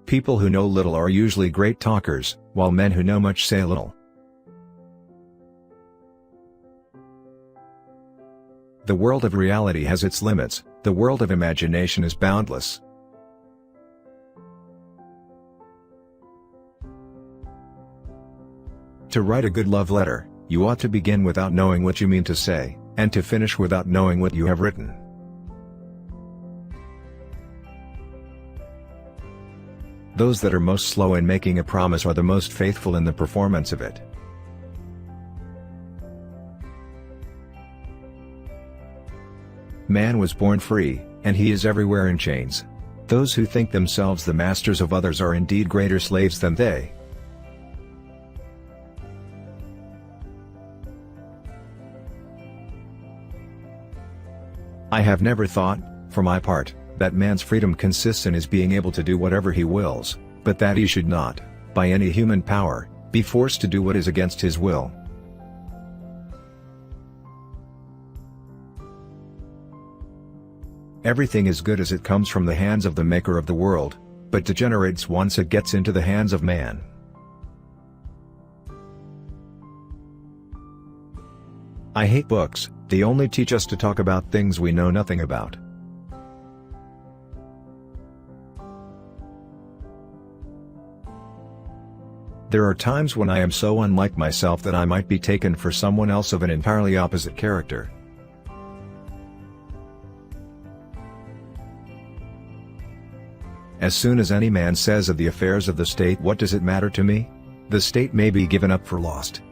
People who know little are usually great talkers, while men who know much say little. The world of reality has its limits, the world of imagination is boundless. To write a good love letter, you ought to begin without knowing what you mean to say, and to finish without knowing what you have written. Those that are most slow in making a promise are the most faithful in the performance of it. Man was born free, and he is everywhere in chains. Those who think themselves the masters of others are indeed greater slaves than they. I have never thought, for my part, that man's freedom consists in his being able to do whatever he wills, but that he should not, by any human power, be forced to do what is against his will. Everything is good as it comes from the hands of the Maker of the world, but degenerates once it gets into the hands of man. I hate books, they only teach us to talk about things we know nothing about. There are times when I am so unlike myself that I might be taken for someone else of an entirely opposite character. As soon as any man says of the affairs of the state, "What does it matter to me?" the state may be given up for lost.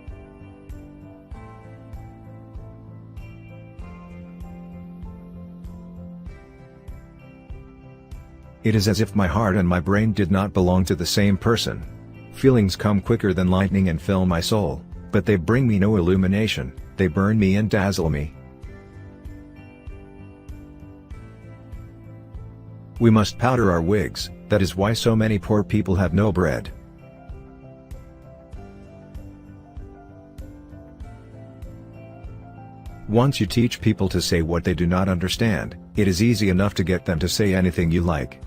It is as if my heart and my brain did not belong to the same person. Feelings come quicker than lightning and fill my soul, but they bring me no illumination, they burn me and dazzle me. We must powder our wigs, that is why so many poor people have no bread. Once you teach people to say what they do not understand, it is easy enough to get them to say anything you like.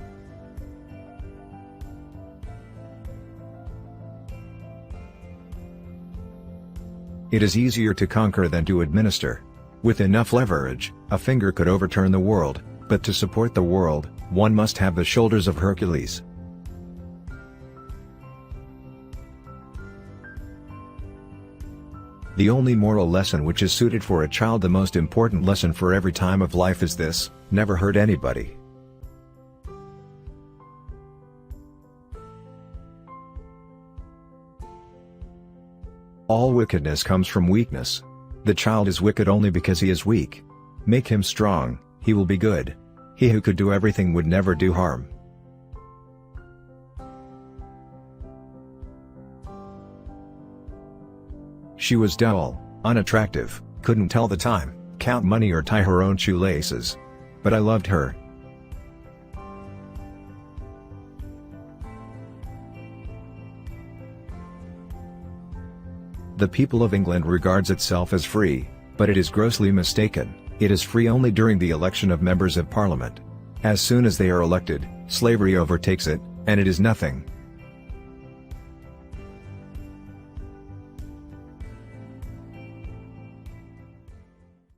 It is easier to conquer than to administer. With enough leverage, a finger could overturn the world, but to support the world, one must have the shoulders of Hercules. The only moral lesson which is suited for a child, the most important lesson for every time of life, is this: never hurt anybody. All wickedness comes from weakness. The child is wicked only because he is weak. Make him strong, he will be good. He who could do everything would never do harm. She was dull, unattractive, couldn't tell the time, count money or tie her own shoelaces. But I loved her. The people of England regards itself as free, but it is grossly mistaken. It is free only during the election of members of Parliament. As soon as they are elected, slavery overtakes it, and it is nothing.